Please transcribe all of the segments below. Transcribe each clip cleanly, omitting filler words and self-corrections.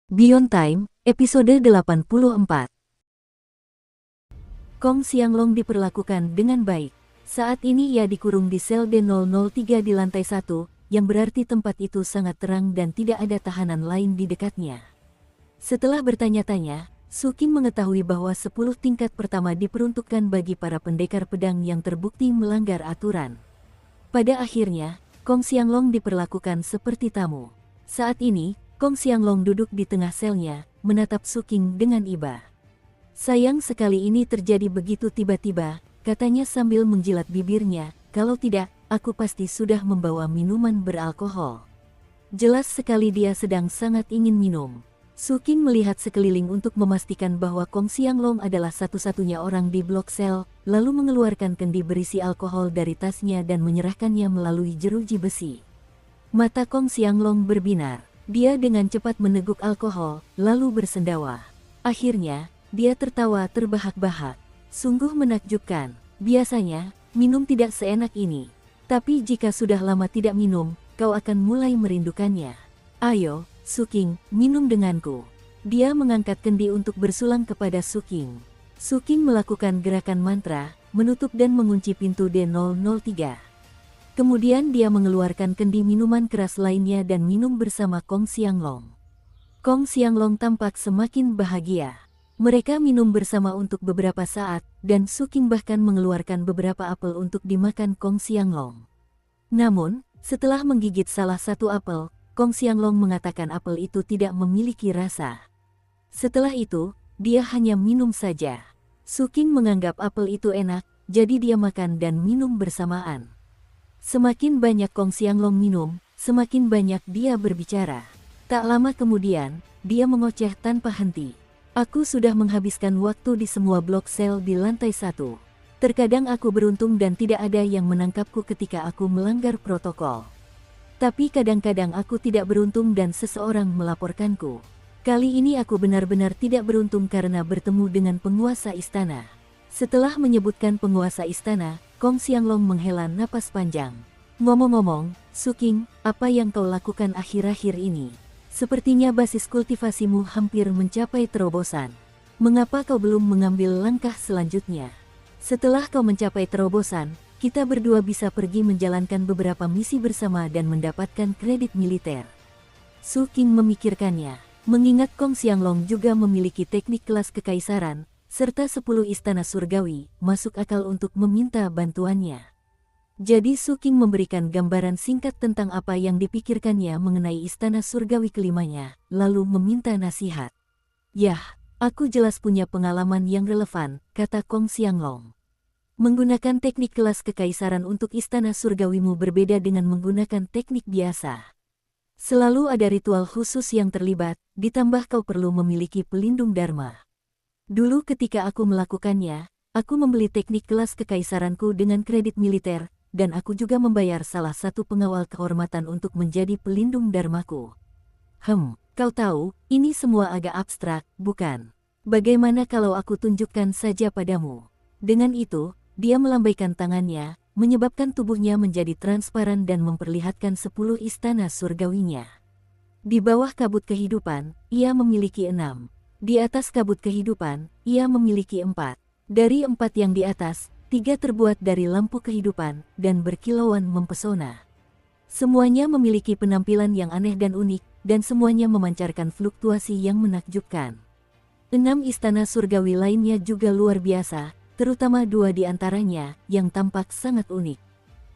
Beyond Time, episode 84. Kong Xianglong diperlakukan dengan baik. Saat ini ia dikurung di sel D003 di lantai 1, yang berarti tempat itu sangat terang dan tidak ada tahanan lain di dekatnya. Setelah bertanya-tanya, Su Qing mengetahui bahwa 10 tingkat pertama diperuntukkan bagi para pendekar pedang yang terbukti melanggar aturan. Pada akhirnya, Kong Xianglong diperlakukan seperti tamu. Saat ini, Kong Xianglong duduk di tengah selnya, menatap Su Qing dengan iba. Sayang sekali ini terjadi begitu tiba-tiba, katanya sambil menjilat bibirnya, kalau tidak, aku pasti sudah membawa minuman beralkohol. Jelas sekali dia sedang sangat ingin minum. Su Qing melihat sekeliling untuk memastikan bahwa Kong Xianglong adalah satu-satunya orang di blok sel, lalu mengeluarkan kendi berisi alkohol dari tasnya dan menyerahkannya melalui jeruji besi. Mata Kong Xianglong berbinar. Dia dengan cepat meneguk alkohol, lalu bersendawa. Akhirnya, dia tertawa terbahak-bahak. Sungguh menakjubkan. Biasanya, minum tidak seenak ini. Tapi jika sudah lama tidak minum, kau akan mulai merindukannya. Ayo, Su Qing, minum denganku. Dia mengangkat kendi untuk bersulang kepada Su Qing. Su Qing melakukan gerakan mantra, menutup dan mengunci pintu D003. Kemudian dia mengeluarkan kendi minuman keras lainnya dan minum bersama Kong Xianglong. Kong Xianglong tampak semakin bahagia. Mereka minum bersama untuk beberapa saat, dan Su Qing bahkan mengeluarkan beberapa apel untuk dimakan Kong Xianglong. Namun, setelah menggigit salah satu apel, Kong Xianglong mengatakan apel itu tidak memiliki rasa. Setelah itu, dia hanya minum saja. Su Qing menganggap apel itu enak, jadi dia makan dan minum bersamaan. Semakin banyak Kong Xianglong minum, semakin banyak dia berbicara. Tak lama kemudian, dia mengoceh tanpa henti. Aku sudah menghabiskan waktu di semua blok sel di lantai 1. Terkadang aku beruntung dan tidak ada yang menangkapku ketika aku melanggar protokol. Tapi kadang-kadang aku tidak beruntung dan seseorang melaporkanku. Kali ini aku benar-benar tidak beruntung karena bertemu dengan penguasa istana. Setelah menyebutkan penguasa istana, Kong Xianglong menghela napas panjang. Ngomong-ngomong, Su Qing, apa yang kau lakukan akhir-akhir ini? Sepertinya basis kultivasimu hampir mencapai terobosan. Mengapa kau belum mengambil langkah selanjutnya? Setelah kau mencapai terobosan, kita berdua bisa pergi menjalankan beberapa misi bersama dan mendapatkan kredit militer. Su Qing memikirkannya, mengingat Kong Xianglong juga memiliki teknik kelas kekaisaran, serta 10 istana surgawi, masuk akal untuk meminta bantuannya. Jadi Su Qing memberikan gambaran singkat tentang apa yang dipikirkannya mengenai istana surgawi kelimanya, lalu meminta nasihat. Yah, aku jelas punya pengalaman yang relevan, kata Kong Xianglong. Menggunakan teknik kelas kekaisaran untuk istana surgawimu berbeda dengan menggunakan teknik biasa. Selalu ada ritual khusus yang terlibat, ditambah kau perlu memiliki pelindung dharma. Dulu ketika aku melakukannya, aku membeli teknik kelas kekaisaranku dengan kredit militer, dan aku juga membayar salah satu pengawal kehormatan untuk menjadi pelindung dharmaku. Kau tahu, ini semua agak abstrak, bukan? Bagaimana kalau aku tunjukkan saja padamu? Dengan itu, dia melambaikan tangannya, menyebabkan tubuhnya menjadi transparan dan memperlihatkan 10 istana surgawinya. Di bawah kabut kehidupan, ia memiliki 6. Di atas kabut kehidupan, ia memiliki 4. Dari 4 yang di atas, 3 terbuat dari lampu kehidupan, dan berkilauan mempesona. Semuanya memiliki penampilan yang aneh dan unik, dan semuanya memancarkan fluktuasi yang menakjubkan. 6 istana surgawi lainnya juga luar biasa, terutama 2 di antaranya, yang tampak sangat unik.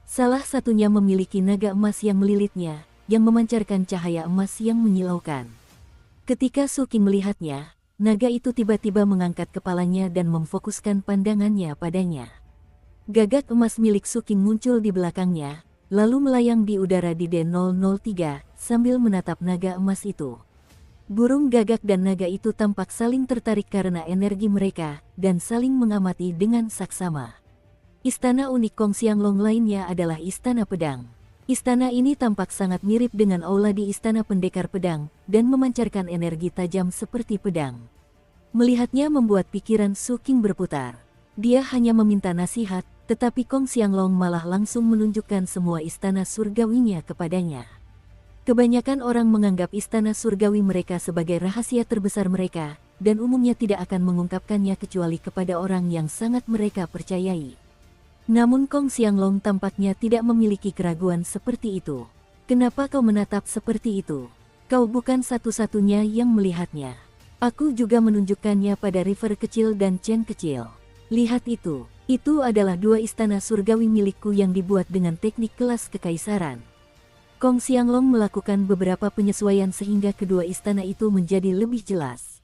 Salah satunya memiliki naga emas yang melilitnya, yang memancarkan cahaya emas yang menyilaukan. Ketika Su Qing melihatnya, naga itu tiba-tiba mengangkat kepalanya dan memfokuskan pandangannya padanya. Gagak emas milik Su Qing muncul di belakangnya, lalu melayang di udara di D003 sambil menatap naga emas itu. Burung gagak dan naga itu tampak saling tertarik karena energi mereka, dan saling mengamati dengan saksama. Istana unik Kong Xianglong lainnya adalah Istana Pedang. Istana ini tampak sangat mirip dengan aula di Istana Pendekar Pedang, dan memancarkan energi tajam seperti pedang. Melihatnya membuat pikiran Su Qing berputar. Dia hanya meminta nasihat, tetapi Kong Xianglong malah langsung menunjukkan semua istana surgawinya kepadanya. Kebanyakan orang menganggap istana surgawi mereka sebagai rahasia terbesar mereka, dan umumnya tidak akan mengungkapkannya kecuali kepada orang yang sangat mereka percayai. Namun Kong Xianglong tampaknya tidak memiliki keraguan seperti itu. Kenapa kau menatap seperti itu? Kau bukan satu-satunya yang melihatnya. Aku juga menunjukkannya pada river kecil dan Chen kecil. Lihat itu adalah dua istana surgawi milikku yang dibuat dengan teknik kelas kekaisaran. Kong Xianglong melakukan beberapa penyesuaian sehingga kedua istana itu menjadi lebih jelas.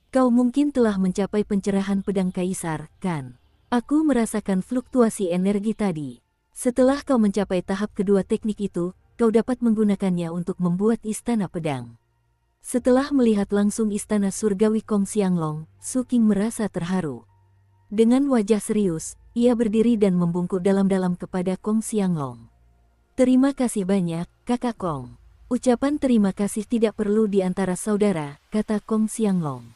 Kau mungkin telah mencapai pencerahan pedang kaisar, kan? Aku merasakan fluktuasi energi tadi. Setelah kau mencapai tahap kedua teknik itu, kau dapat menggunakannya untuk membuat istana pedang. Setelah melihat langsung istana surgawi Kong Xianglong, Su Qing merasa terharu. Dengan wajah serius, ia berdiri dan membungkuk dalam-dalam kepada Kong Xianglong. Terima kasih banyak, Kakak Kong. Ucapan terima kasih tidak perlu di antara saudara, kata Kong Xianglong.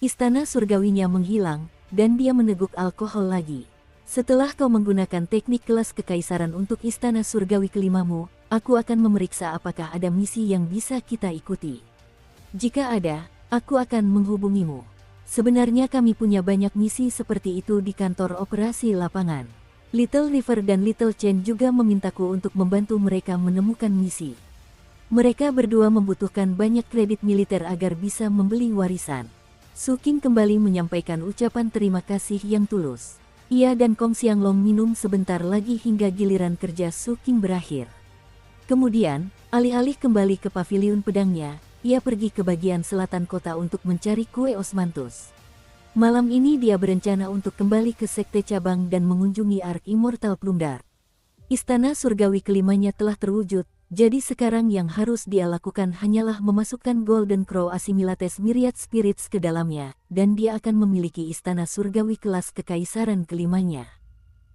Istana surgawinya menghilang, dan dia meneguk alkohol lagi. Setelah kau menggunakan teknik kelas kekaisaran untuk istana surgawi kelimamu, aku akan memeriksa apakah ada misi yang bisa kita ikuti. Jika ada, aku akan menghubungimu. Sebenarnya kami punya banyak misi seperti itu di kantor operasi lapangan. Little River dan Little Chen juga memintaku untuk membantu mereka menemukan misi. Mereka berdua membutuhkan banyak kredit militer agar bisa membeli warisan. Su Qing kembali menyampaikan ucapan terima kasih yang tulus. Ia dan Kong Xianglong minum sebentar lagi hingga giliran kerja Su Qing berakhir. Kemudian, alih-alih kembali ke paviliun pedangnya, ia pergi ke bagian selatan kota untuk mencari kue Osmanthus. Malam ini dia berencana untuk kembali ke sekte cabang dan mengunjungi Ark Immortal Plunder. Istana surgawi kelimanya telah terwujud, jadi sekarang yang harus dia lakukan hanyalah memasukkan Golden Crow Assimilates Myriad Spirits ke dalamnya, dan dia akan memiliki istana surgawi kelas kekaisaran kelimanya.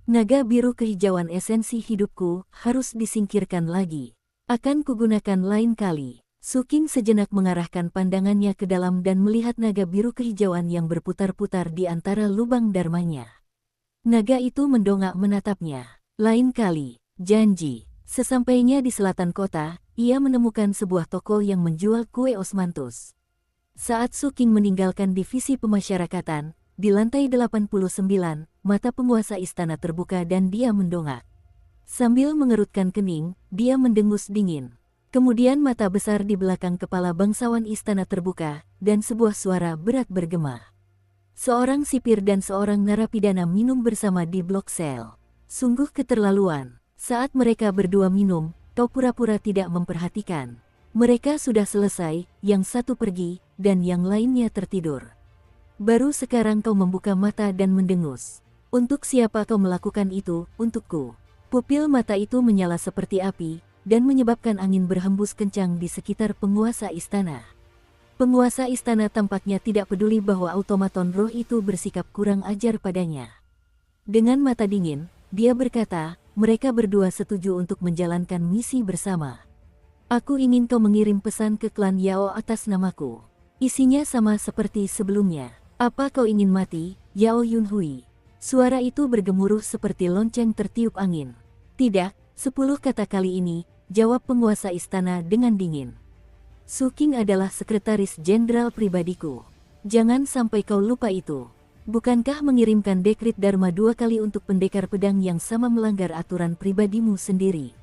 Naga biru kehijauan esensi hidupku harus disingkirkan lagi. Akan kugunakan lain kali. Su Qing sejenak mengarahkan pandangannya ke dalam dan melihat naga biru kehijauan yang berputar-putar di antara lubang dharmanya. Naga itu mendongak menatapnya. Lain kali, janji. Sesampainya di selatan kota, ia menemukan sebuah toko yang menjual kue Osmanthus. Saat Su Qing meninggalkan divisi pemasyarakatan, di lantai 89, mata penguasa istana terbuka dan dia mendongak. Sambil mengerutkan kening, dia mendengus dingin. Kemudian mata besar di belakang kepala bangsawan istana terbuka, dan sebuah suara berat bergema. Seorang sipir dan seorang narapidana minum bersama di blok sel. Sungguh keterlaluan. Saat mereka berdua minum, kau pura-pura tidak memperhatikan. Mereka sudah selesai, yang satu pergi, dan yang lainnya tertidur. Baru sekarang kau membuka mata dan mendengus. Untuk siapa kau melakukan itu? Untukku. Pupil mata itu menyala seperti api, dan menyebabkan angin berhembus kencang di sekitar penguasa istana. Penguasa istana tampaknya tidak peduli bahwa automaton roh itu bersikap kurang ajar padanya. Dengan mata dingin, dia berkata, mereka berdua setuju untuk menjalankan misi bersama. Aku ingin kau mengirim pesan ke klan Yao atas namaku. Isinya sama seperti sebelumnya. Apa kau ingin mati, Yao Yunhui? Suara itu bergemuruh seperti lonceng tertiup angin. Tidak, 10 kata kali ini, jawab penguasa istana dengan dingin. Su Qing adalah sekretaris jenderal pribadiku. Jangan sampai kau lupa itu. Bukankah mengirimkan dekrit Dharma 2 kali untuk pendekar pedang yang sama melanggar aturan pribadimu sendiri?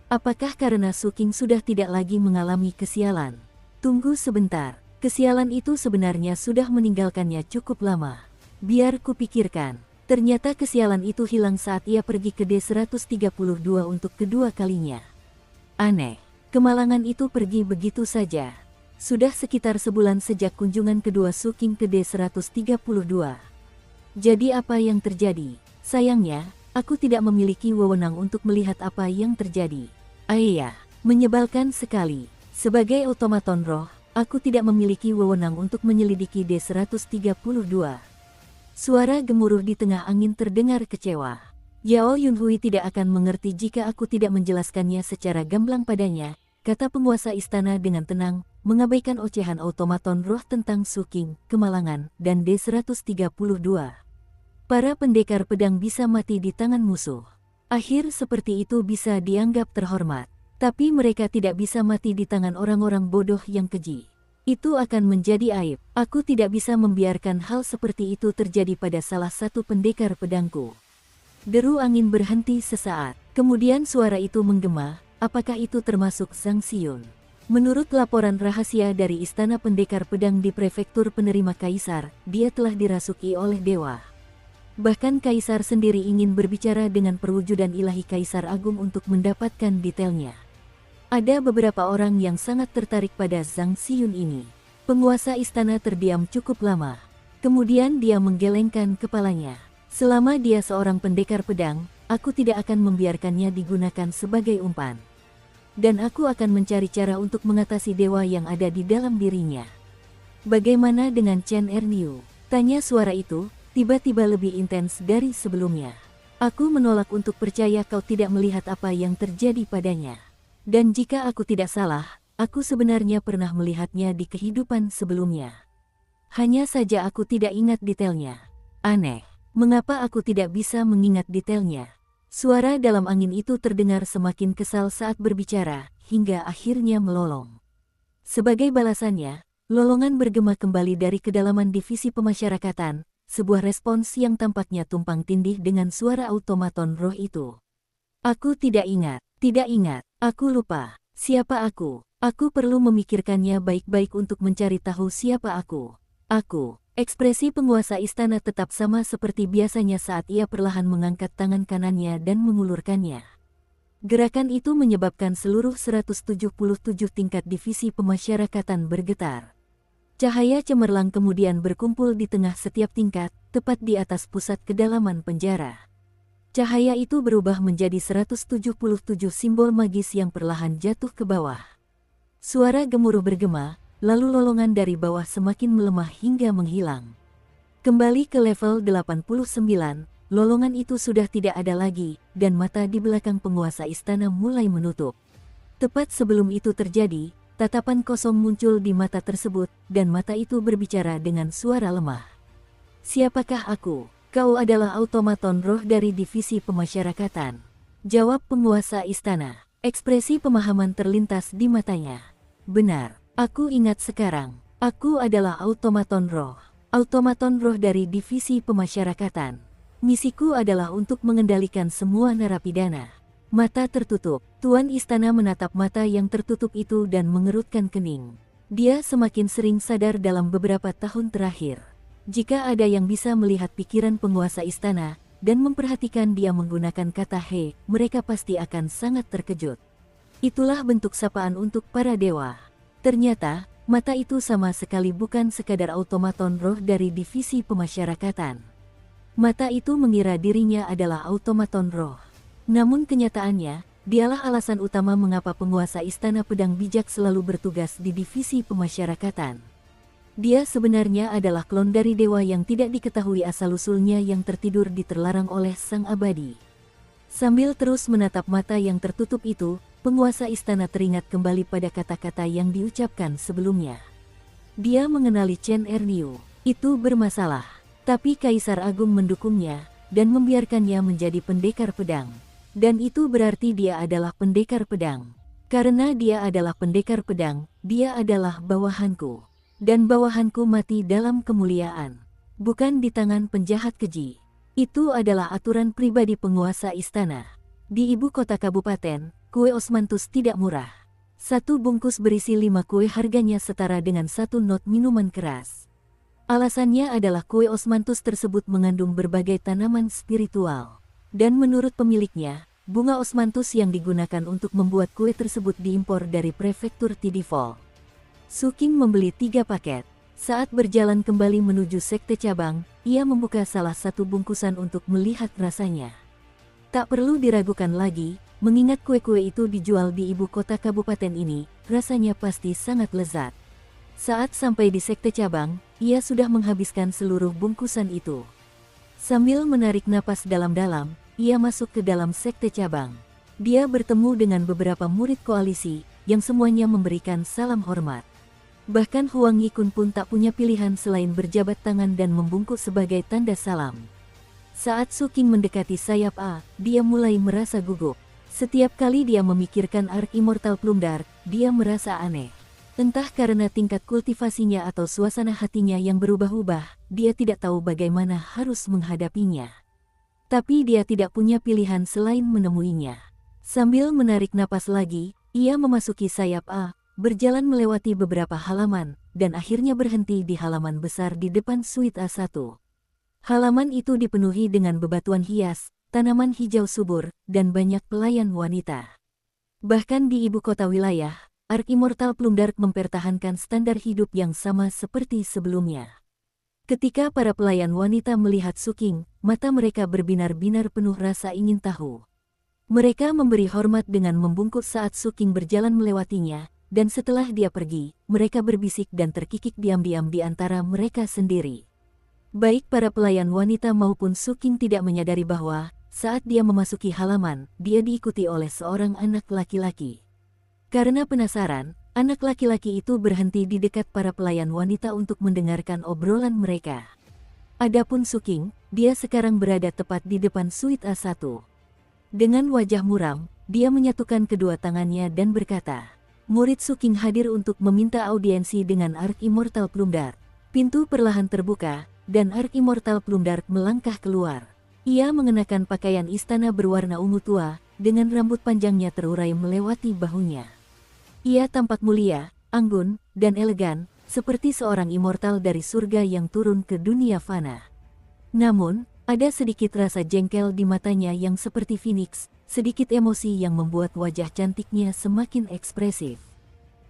Apakah karena Su Qing sudah tidak lagi mengalami kesialan? Tunggu sebentar, kesialan itu sebenarnya sudah meninggalkannya cukup lama. Biar kupikirkan. Ternyata kesialan itu hilang saat ia pergi ke D132 untuk kedua kalinya. Aneh, kemalangan itu pergi begitu saja. Sudah sekitar sebulan sejak kunjungan kedua Su Qing ke D132. Jadi apa yang terjadi? Sayangnya, aku tidak memiliki wewenang untuk melihat apa yang terjadi. Iya, menyebalkan sekali. Sebagai otomaton roh, aku tidak memiliki wewenang untuk menyelidiki D132. Suara gemuruh di tengah angin terdengar kecewa. Yao Yunhui tidak akan mengerti jika aku tidak menjelaskannya secara gamblang padanya, kata penguasa istana dengan tenang, mengabaikan ocehan automaton roh tentang Su Qing, kemalangan, dan D132. Para pendekar pedang bisa mati di tangan musuh. Akhir seperti itu bisa dianggap terhormat. Tapi mereka tidak bisa mati di tangan orang-orang bodoh yang keji. Itu akan menjadi aib. Aku tidak bisa membiarkan hal seperti itu terjadi pada salah satu pendekar pedangku. Deru angin berhenti sesaat. Kemudian suara itu menggema, apakah itu termasuk Zhang Xiun? Menurut laporan rahasia dari Istana Pendekar Pedang di Prefektur Penerima Kaisar, dia telah dirasuki oleh dewa. Bahkan Kaisar sendiri ingin berbicara dengan perwujudan ilahi Kaisar Agung untuk mendapatkan detailnya. Ada beberapa orang yang sangat tertarik pada Zhang Xiun ini. Penguasa istana terdiam cukup lama. Kemudian dia menggelengkan kepalanya. Selama dia seorang pendekar pedang, aku tidak akan membiarkannya digunakan sebagai umpan. Dan aku akan mencari cara untuk mengatasi dewa yang ada di dalam dirinya. Bagaimana dengan Chen Erniu? Tanya suara itu, tiba-tiba lebih intens dari sebelumnya. Aku menolak untuk percaya kau tidak melihat apa yang terjadi padanya. Dan jika aku tidak salah, aku sebenarnya pernah melihatnya di kehidupan sebelumnya. Hanya saja aku tidak ingat detailnya. Aneh, mengapa aku tidak bisa mengingat detailnya? Suara dalam angin itu terdengar semakin kesal saat berbicara, hingga akhirnya melolong. Sebagai balasannya, lolongan bergema kembali dari kedalaman divisi pemasyarakatan, sebuah respons yang tampaknya tumpang tindih dengan suara automaton roh itu. Aku tidak ingat. Tidak ingat, aku lupa. Siapa aku? Aku perlu memikirkannya baik-baik untuk mencari tahu siapa aku. Ekspresi penguasa istana tetap sama seperti biasanya saat ia perlahan mengangkat tangan kanannya dan mengulurkannya. Gerakan itu menyebabkan seluruh 177 tingkat divisi pemasyarakatan bergetar. Cahaya cemerlang kemudian berkumpul di tengah setiap tingkat, tepat di atas pusat kedalaman penjara. Cahaya itu berubah menjadi 177 simbol magis yang perlahan jatuh ke bawah. Suara gemuruh bergema, lalu lolongan dari bawah semakin melemah hingga menghilang. Kembali ke level 89, lolongan itu sudah tidak ada lagi, dan mata di belakang penguasa istana mulai menutup. Tepat sebelum itu terjadi, tatapan kosong muncul di mata tersebut, dan mata itu berbicara dengan suara lemah. Siapakah aku? Kau adalah automaton roh dari divisi pemasyarakatan. Jawab penguasa istana. Ekspresi pemahaman terlintas di matanya. Benar, aku ingat sekarang. Aku adalah automaton roh. Automaton roh dari divisi pemasyarakatan. Misiku adalah untuk mengendalikan semua narapidana. Mata tertutup. Tuan istana menatap mata yang tertutup itu dan mengerutkan kening. Dia semakin sering sadar dalam beberapa tahun terakhir. Jika ada yang bisa melihat pikiran penguasa istana, dan memperhatikan dia menggunakan kata he, mereka pasti akan sangat terkejut. Itulah bentuk sapaan untuk para dewa. Ternyata, mata itu sama sekali bukan sekadar automaton roh dari divisi pemasyarakatan. Mata itu mengira dirinya adalah automaton roh. Namun kenyataannya, dialah alasan utama mengapa penguasa istana pedang bijak selalu bertugas di divisi pemasyarakatan. Dia sebenarnya adalah klon dari dewa yang tidak diketahui asal-usulnya yang tertidur di terlarang oleh Sang Abadi. Sambil terus menatap mata yang tertutup itu, penguasa istana teringat kembali pada kata-kata yang diucapkan sebelumnya. Dia mengenali Chen Erniu. Itu bermasalah. Tapi Kaisar Agung mendukungnya, dan membiarkannya menjadi pendekar pedang. Dan itu berarti dia adalah pendekar pedang. Karena dia adalah pendekar pedang, dia adalah bawahanku. Dan bawahanku mati dalam kemuliaan. Bukan di tangan penjahat keji. Itu adalah aturan pribadi penguasa istana. Di ibu kota kabupaten, kue osmanthus tidak murah. Satu bungkus berisi 5 kue harganya setara dengan 1 not minuman keras. Alasannya adalah kue osmanthus tersebut mengandung berbagai tanaman spiritual. Dan menurut pemiliknya, bunga osmanthus yang digunakan untuk membuat kue tersebut diimpor dari prefektur Tidifol. Suking membeli 3 paket. Saat berjalan kembali menuju sekte cabang, ia membuka salah satu bungkusan untuk melihat rasanya. Tak perlu diragukan lagi, mengingat kue-kue itu dijual di ibu kota kabupaten ini, rasanya pasti sangat lezat. Saat sampai di sekte cabang, ia sudah menghabiskan seluruh bungkusan itu. Sambil menarik napas dalam-dalam, ia masuk ke dalam sekte cabang. Dia bertemu dengan beberapa murid koalisi, yang semuanya memberikan salam hormat. Bahkan Huang Yikun pun tak punya pilihan selain berjabat tangan dan membungkuk sebagai tanda salam. Saat Suking mendekati sayap A, dia mulai merasa gugup. Setiap kali dia memikirkan Ark Immortal Plumdark, dia merasa aneh. Entah karena tingkat kultivasinya atau suasana hatinya yang berubah-ubah, dia tidak tahu bagaimana harus menghadapinya. Tapi dia tidak punya pilihan selain menemuinya. Sambil menarik napas lagi, ia memasuki sayap A, berjalan melewati beberapa halaman, dan akhirnya berhenti di halaman besar di depan suite A1. Halaman itu dipenuhi dengan bebatuan hias, tanaman hijau subur, dan banyak pelayan wanita. Bahkan di ibu kota wilayah, Ark Immortal Plumdark mempertahankan standar hidup yang sama seperti sebelumnya. Ketika para pelayan wanita melihat Suking, mata mereka berbinar-binar penuh rasa ingin tahu. Mereka memberi hormat dengan membungkuk saat Suking berjalan melewatinya, dan setelah dia pergi, mereka berbisik dan terkikik diam-diam di antara mereka sendiri. Baik para pelayan wanita maupun Suking tidak menyadari bahwa, saat dia memasuki halaman, dia diikuti oleh seorang anak laki-laki. Karena penasaran, anak laki-laki itu berhenti di dekat para pelayan wanita untuk mendengarkan obrolan mereka. Adapun Suking, dia sekarang berada tepat di depan suite A1. Dengan wajah muram, dia menyatukan kedua tangannya dan berkata, "Murid Suking hadir untuk meminta audiensi dengan Ark Immortal Plumdark." Pintu perlahan terbuka, dan Ark Immortal Plumdark melangkah keluar. Ia mengenakan pakaian istana berwarna ungu tua, dengan rambut panjangnya terurai melewati bahunya. Ia tampak mulia, anggun, dan elegan, seperti seorang immortal dari surga yang turun ke dunia fana. Namun, ada sedikit rasa jengkel di matanya yang seperti Phoenix, sedikit emosi yang membuat wajah cantiknya semakin ekspresif.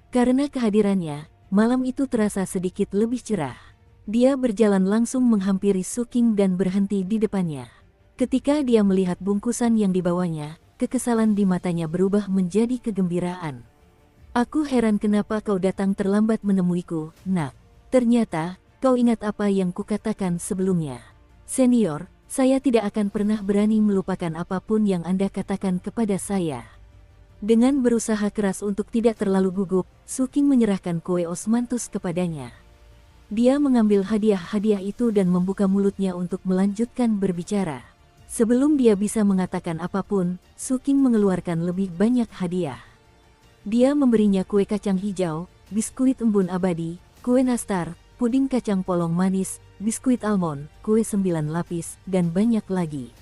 Karena kehadirannya, malam itu terasa sedikit lebih cerah. Dia berjalan langsung menghampiri Suking dan berhenti di depannya. Ketika dia melihat bungkusan yang dibawanya, kekesalan di matanya berubah menjadi kegembiraan. "Aku heran kenapa kau datang terlambat menemuiku, nak. Ternyata, kau ingat apa yang kukatakan sebelumnya. Senior, saya tidak akan pernah berani melupakan apapun yang Anda katakan kepada saya." Dengan berusaha keras untuk tidak terlalu gugup, Suking menyerahkan kue osmanthus kepadanya. Dia mengambil hadiah-hadiah itu dan membuka mulutnya untuk melanjutkan berbicara. Sebelum dia bisa mengatakan apapun, Suking mengeluarkan lebih banyak hadiah. Dia memberinya kue kacang hijau, biskuit embun abadi, kue nastar, puding kacang polong manis, biskuit almond, kue 9 lapis, dan banyak lagi.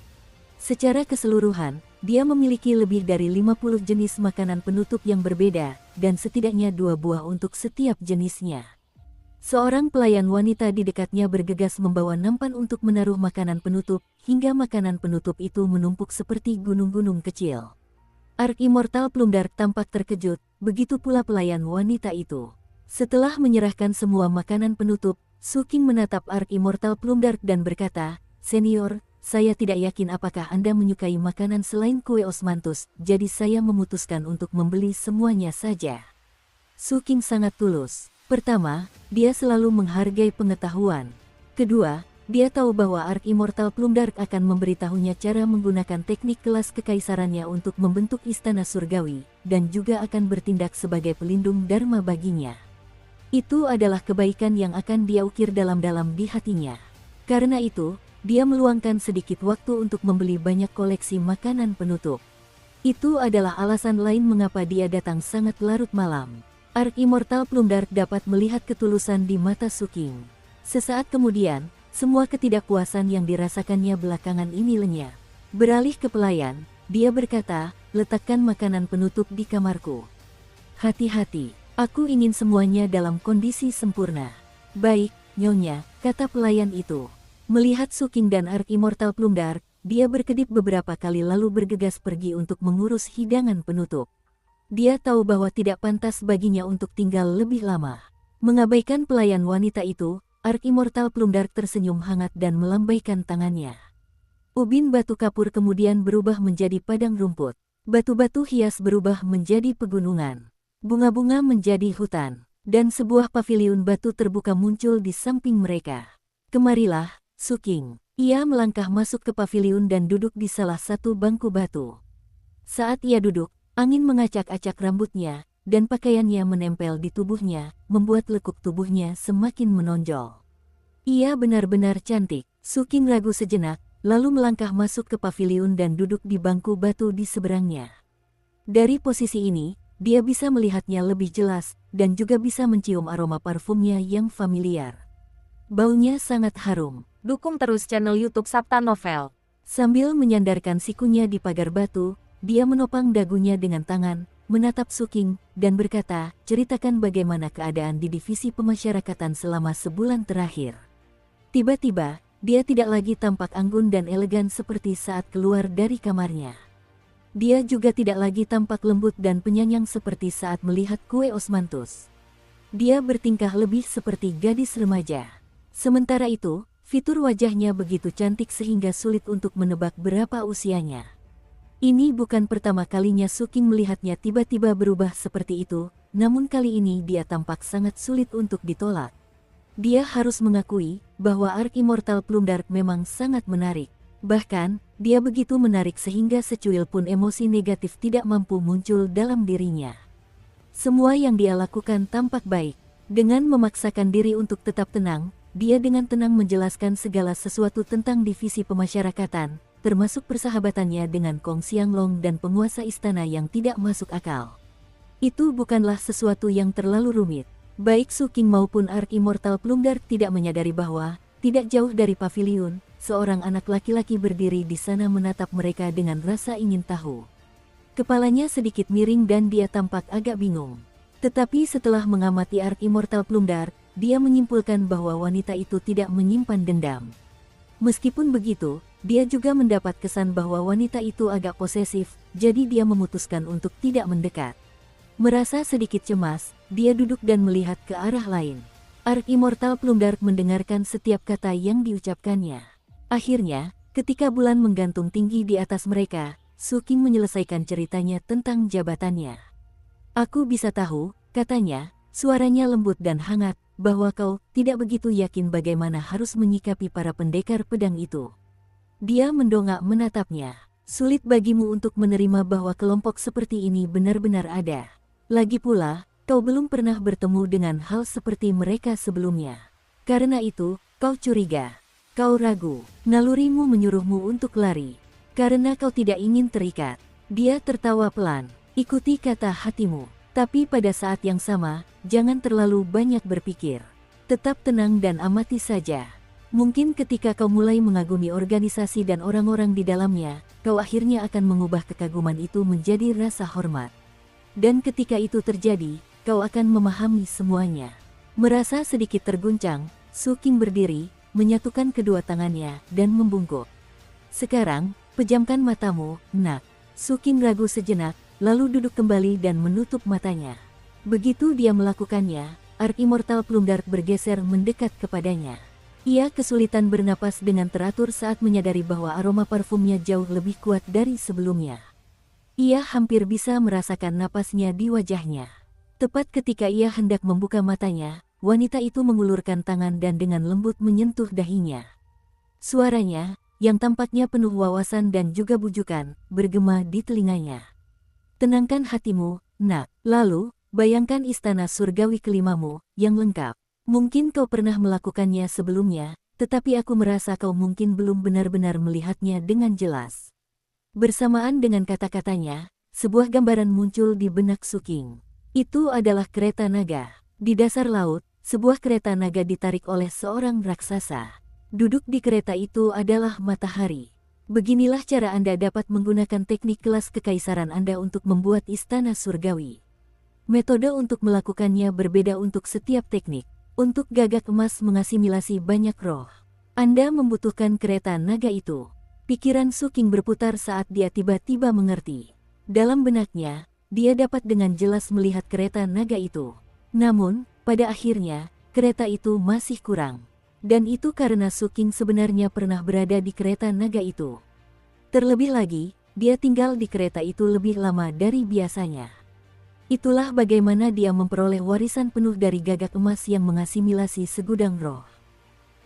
Secara keseluruhan, dia memiliki lebih dari 50 jenis makanan penutup yang berbeda, dan setidaknya 2 buah untuk setiap jenisnya. Seorang pelayan wanita di dekatnya bergegas membawa nampan untuk menaruh makanan penutup, hingga makanan penutup itu menumpuk seperti gunung-gunung kecil. Ark Immortal Plumdark tampak terkejut, begitu pula pelayan wanita itu. Setelah menyerahkan semua makanan penutup, Suking menatap Ark Immortal Plumdark dan berkata, "Senior, saya tidak yakin apakah Anda menyukai makanan selain kue osmanthus, jadi saya memutuskan untuk membeli semuanya saja." Suking sangat tulus. Pertama, dia selalu menghargai pengetahuan. Kedua, dia tahu bahwa Ark Immortal Plumdark akan memberitahunya cara menggunakan teknik kelas kekaisarannya untuk membentuk istana surgawi, dan juga akan bertindak sebagai pelindung dharma baginya. Itu adalah kebaikan yang akan dia ukir dalam-dalam di hatinya. Karena itu, dia meluangkan sedikit waktu untuk membeli banyak koleksi makanan penutup. Itu adalah alasan lain mengapa dia datang sangat larut malam. Ark Immortal Plumdark dapat melihat ketulusan di mata Suking. Sesaat kemudian, semua ketidakpuasan yang dirasakannya belakangan ini lenyap. Beralih ke pelayan, dia berkata, "Letakkan makanan penutup di kamarku." "Hati-hati, aku ingin semuanya dalam kondisi sempurna." "Baik, Nyonya," kata pelayan itu. Melihat Suking dan Ark Immortal Plumdark, dia berkedip beberapa kali lalu bergegas pergi untuk mengurus hidangan penutup. Dia tahu bahwa tidak pantas baginya untuk tinggal lebih lama. Mengabaikan pelayan wanita itu, Ark Immortal Plumdark tersenyum hangat dan melambaikan tangannya. Ubin batu kapur kemudian berubah menjadi padang rumput. Batu-batu hias berubah menjadi pegunungan. Bunga-bunga menjadi hutan. Dan sebuah paviliun batu terbuka muncul di samping mereka. "Kemarilah, Suking." Ia melangkah masuk ke paviliun dan duduk di salah satu bangku batu. Saat ia duduk, angin mengacak-acak rambutnya, dan pakaiannya menempel di tubuhnya, membuat lekuk tubuhnya semakin menonjol. Ia benar-benar cantik. Suking ragu sejenak, lalu melangkah masuk ke paviliun dan duduk di bangku batu di seberangnya. Dari posisi ini, dia bisa melihatnya lebih jelas dan juga bisa mencium aroma parfumnya yang familiar. Baunya sangat harum. Dukung terus channel YouTube Sapta Novel. Sambil menyandarkan sikunya di pagar batu, dia menopang dagunya dengan tangan, menatap Suking, dan berkata, ceritakan bagaimana keadaan di divisi pemasyarakatan selama sebulan terakhir. Tiba-tiba, dia tidak lagi tampak anggun dan elegan seperti saat keluar dari kamarnya. Dia juga tidak lagi tampak lembut dan penyayang seperti saat melihat kue osmanthus. Dia bertingkah lebih seperti gadis remaja. Sementara itu, fitur wajahnya begitu cantik sehingga sulit untuk menebak berapa usianya. Ini bukan pertama kalinya Suking melihatnya tiba-tiba berubah seperti itu, namun kali ini dia tampak sangat sulit untuk ditolak. Dia harus mengakui bahwa Ark Immortal Plumdark memang sangat menarik. Bahkan, dia begitu menarik sehingga secuil pun emosi negatif tidak mampu muncul dalam dirinya. Semua yang dia lakukan tampak baik. Dengan memaksakan diri untuk tetap tenang, dia dengan tenang menjelaskan segala sesuatu tentang divisi pemasyarakatan, termasuk persahabatannya dengan Kong Xianglong dan penguasa istana yang tidak masuk akal. Itu bukanlah sesuatu yang terlalu rumit. Baik Suking maupun Ark Immortal Plumdark tidak menyadari bahwa, tidak jauh dari paviliun, seorang anak laki-laki berdiri di sana menatap mereka dengan rasa ingin tahu. Kepalanya sedikit miring dan dia tampak agak bingung. Tetapi setelah mengamati Ark Immortal Plumdark, dia menyimpulkan bahwa wanita itu tidak menyimpan dendam. Meskipun begitu, dia juga mendapat kesan bahwa wanita itu agak posesif, jadi dia memutuskan untuk tidak mendekat. Merasa sedikit cemas, dia duduk dan melihat ke arah lain. Ark Immortal Plumdark mendengarkan setiap kata yang diucapkannya. Akhirnya, ketika bulan menggantung tinggi di atas mereka, Suking menyelesaikan ceritanya tentang jabatannya. Aku bisa tahu, katanya, suaranya lembut dan hangat, bahwa kau tidak begitu yakin bagaimana harus menyikapi para pendekar pedang itu. Dia mendongak menatapnya. Sulit bagimu untuk menerima bahwa kelompok seperti ini benar-benar ada. Lagi pula, kau belum pernah bertemu dengan hal seperti mereka sebelumnya. Karena itu, kau curiga. Kau ragu. Nalurimu menyuruhmu untuk lari. Karena kau tidak ingin terikat. Dia tertawa pelan. Ikuti kata hatimu. Tapi pada saat yang sama, jangan terlalu banyak berpikir. Tetap tenang dan amati saja. Mungkin ketika kau mulai mengagumi organisasi dan orang-orang di dalamnya, kau akhirnya akan mengubah kekaguman itu menjadi rasa hormat. Dan ketika itu terjadi, kau akan memahami semuanya. Merasa sedikit terguncang, Suking berdiri, menyatukan kedua tangannya, dan membungkuk. Sekarang, pejamkan matamu, nak. Suking ragu sejenak, lalu duduk kembali dan menutup matanya. Begitu dia melakukannya, Ark Immortal Plumdark bergeser mendekat kepadanya. Ia kesulitan bernapas dengan teratur saat menyadari bahwa aroma parfumnya jauh lebih kuat dari sebelumnya. Ia hampir bisa merasakan napasnya di wajahnya. Tepat ketika ia hendak membuka matanya, wanita itu mengulurkan tangan dan dengan lembut menyentuh dahinya. Suaranya, yang tampaknya penuh wawasan dan juga bujukan, bergema di telinganya. Tenangkan hatimu, nak. Lalu, bayangkan istana surgawi kelimamu, yang lengkap. Mungkin kau pernah melakukannya sebelumnya, tetapi aku merasa kau mungkin belum benar-benar melihatnya dengan jelas. Bersamaan dengan kata-katanya, sebuah gambaran muncul di benak Suking. Itu adalah kereta naga. Di dasar laut, sebuah kereta naga ditarik oleh seorang raksasa. Duduk di kereta itu adalah matahari. Beginilah cara Anda dapat menggunakan teknik kelas kekaisaran Anda untuk membuat istana surgawi. Metode untuk melakukannya berbeda untuk setiap teknik. Untuk gagak emas mengasimilasi banyak roh, Anda membutuhkan kereta naga itu. Pikiran Suking berputar saat dia tiba-tiba mengerti. Dalam benaknya, dia dapat dengan jelas melihat kereta naga itu. Namun, pada akhirnya, kereta itu masih kurang. Dan itu karena Suking sebenarnya pernah berada di kereta naga itu. Terlebih lagi, dia tinggal di kereta itu lebih lama dari biasanya. Itulah bagaimana dia memperoleh warisan penuh dari gagak emas yang mengasimilasi segudang roh.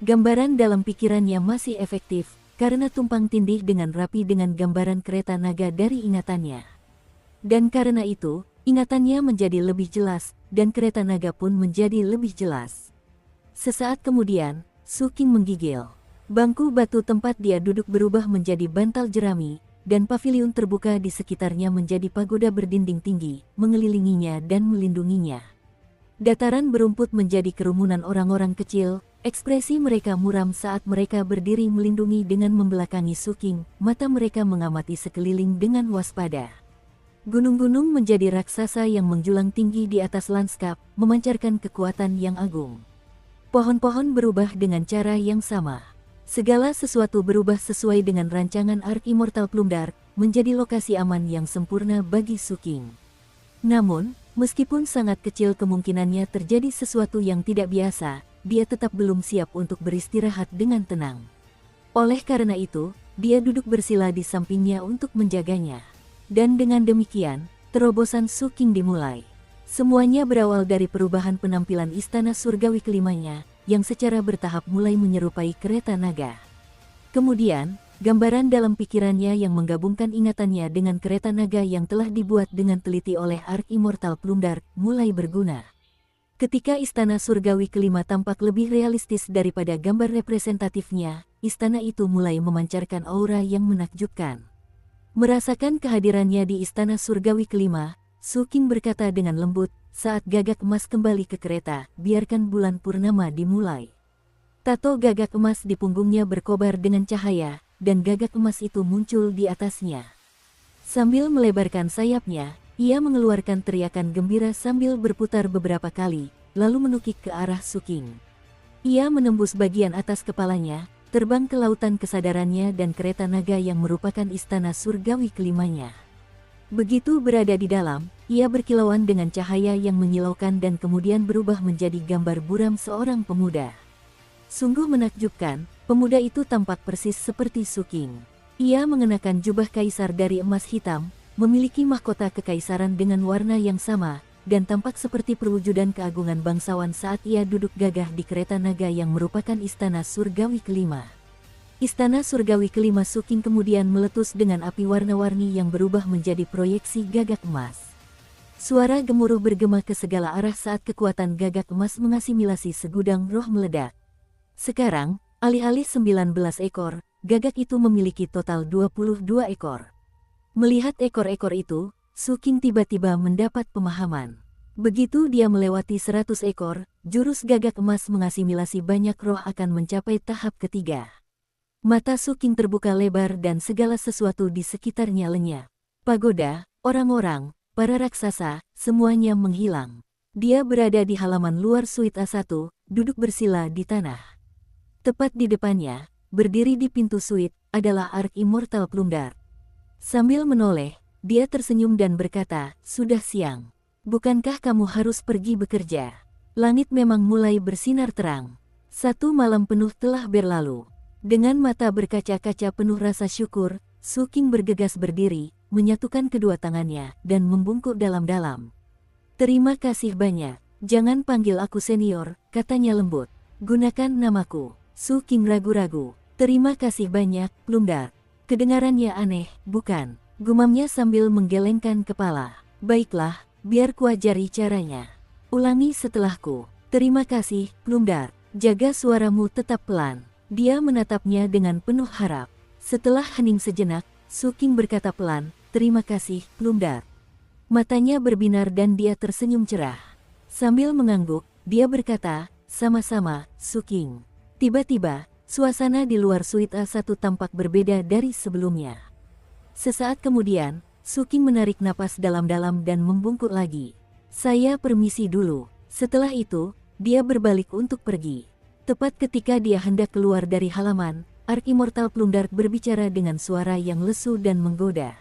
Gambaran dalam pikirannya masih efektif, karena tumpang tindih dengan rapi dengan gambaran kereta naga dari ingatannya. Dan karena itu, ingatannya menjadi lebih jelas, dan kereta naga pun menjadi lebih jelas. Sesaat kemudian, Suking menggigil. Bangku batu tempat dia duduk berubah menjadi bantal jerami, dan paviliun terbuka di sekitarnya menjadi pagoda berdinding tinggi, mengelilinginya dan melindunginya. Dataran berumput menjadi kerumunan orang-orang kecil, ekspresi mereka muram saat mereka berdiri melindungi dengan membelakangi Su-King, mata mereka mengamati sekeliling dengan waspada. Gunung-gunung menjadi raksasa yang menjulang tinggi di atas lanskap, memancarkan kekuatan yang agung. Pohon-pohon berubah dengan cara yang sama. Segala sesuatu berubah sesuai dengan rancangan Ark Immortal Plumdark, menjadi lokasi aman yang sempurna bagi Su-King. Namun, meskipun sangat kecil kemungkinannya terjadi sesuatu yang tidak biasa, dia tetap belum siap untuk beristirahat dengan tenang. Oleh karena itu, dia duduk bersila di sampingnya untuk menjaganya. Dan dengan demikian, terobosan Su-King dimulai. Semuanya berawal dari perubahan penampilan istana surgawi kelimanya, yang secara bertahap mulai menyerupai kereta naga. Kemudian, gambaran dalam pikirannya yang menggabungkan ingatannya dengan kereta naga yang telah dibuat dengan teliti oleh Ark Immortal Plumdark mulai berguna. Ketika istana surgawi kelima tampak lebih realistis daripada gambar representatifnya, istana itu mulai memancarkan aura yang menakjubkan. Merasakan kehadirannya di istana surgawi kelima, Su-King berkata dengan lembut, saat gagak emas kembali ke kereta, biarkan bulan purnama dimulai. Tato gagak emas di punggungnya berkobar dengan cahaya, dan gagak emas itu muncul di atasnya. Sambil melebarkan sayapnya, ia mengeluarkan teriakan gembira sambil berputar beberapa kali, lalu menukik ke arah Su-King. Ia menembus bagian atas kepalanya, terbang ke lautan kesadarannya dan kereta naga yang merupakan istana surgawi kelimanya. Begitu berada di dalam, ia berkilauan dengan cahaya yang menyilaukan dan kemudian berubah menjadi gambar buram seorang pemuda. Sungguh menakjubkan, pemuda itu tampak persis seperti Su-King. Ia mengenakan jubah kaisar dari emas hitam, memiliki mahkota kekaisaran dengan warna yang sama, dan tampak seperti perwujudan keagungan bangsawan saat ia duduk gagah di kereta naga yang merupakan istana surgawi kelima. Istana surgawi kelima Su-King kemudian meletus dengan api warna-warni yang berubah menjadi proyeksi gagak emas. Suara gemuruh bergema ke segala arah saat kekuatan gagak emas mengasimilasi segudang roh meledak. Sekarang, alih-alih 19 ekor, gagak itu memiliki total 22 ekor. Melihat ekor-ekor itu, Su-King tiba-tiba mendapat pemahaman. Begitu dia melewati 100 ekor, jurus gagak emas mengasimilasi banyak roh akan mencapai tahap ketiga. Mata Su-King terbuka lebar dan segala sesuatu di sekitarnya lenyap. Pagoda, orang-orang, para raksasa, semuanya menghilang. Dia berada di halaman luar suite A1, duduk bersila di tanah. Tepat di depannya, berdiri di pintu suite, adalah Ark Immortal Plumdark. Sambil menoleh, dia tersenyum dan berkata, "Sudah siang. Bukankah kamu harus pergi bekerja? Langit memang mulai bersinar terang. 1 malam penuh telah berlalu." Dengan mata berkaca-kaca penuh rasa syukur, Su-King bergegas berdiri, menyatukan kedua tangannya, dan membungkuk dalam-dalam. "Terima kasih banyak. Jangan panggil aku senior," katanya lembut. "Gunakan namaku." Su-King ragu-ragu. "Terima kasih banyak, Plumdark." Kedengarannya aneh, bukan? Gumamnya sambil menggelengkan kepala. "Baiklah, biar kuajari caranya. Ulangi setelahku. Terima kasih, Plumdark. Jaga suaramu tetap pelan." Dia menatapnya dengan penuh harap. Setelah hening sejenak, Su-King berkata pelan, "Terima kasih, Plumdark." Matanya berbinar dan dia tersenyum cerah. Sambil mengangguk, dia berkata, "Sama-sama, Su-King." Tiba-tiba, suasana di luar suite A1 tampak berbeda dari sebelumnya. Sesaat kemudian, Su-King menarik napas dalam-dalam dan membungkuk lagi. "Saya permisi dulu." Setelah itu, dia berbalik untuk pergi. Tepat ketika dia hendak keluar dari halaman, Ark Immortal Plumdark berbicara dengan suara yang lesu dan menggoda.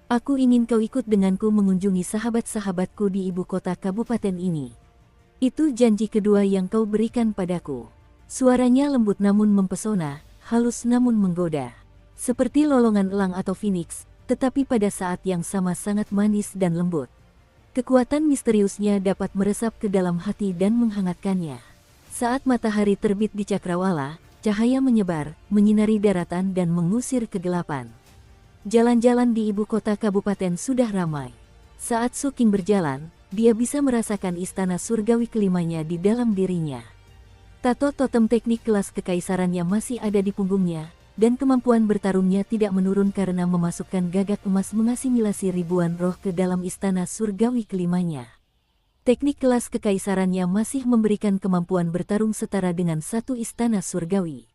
"Aku ingin kau ikut denganku mengunjungi sahabat-sahabatku di ibu kota kabupaten ini. Itu janji kedua yang kau berikan padaku." Suaranya lembut namun mempesona, halus namun menggoda. Seperti lolongan elang atau phoenix, tetapi pada saat yang sama sangat manis dan lembut. Kekuatan misteriusnya dapat meresap ke dalam hati dan menghangatkannya. Saat matahari terbit di Cakrawala, cahaya menyebar, menyinari daratan dan mengusir kegelapan. Jalan-jalan di ibu kota kabupaten sudah ramai. Saat Su-King berjalan, dia bisa merasakan istana surgawi kelimanya di dalam dirinya. Tato totem teknik kelas kekaisarannya masih ada di punggungnya, dan kemampuan bertarungnya tidak menurun karena memasukkan gagak emas mengasimilasi ribuan roh ke dalam istana surgawi kelimanya. Teknik kelas kekaisarannya masih memberikan kemampuan bertarung setara dengan satu istana surgawi.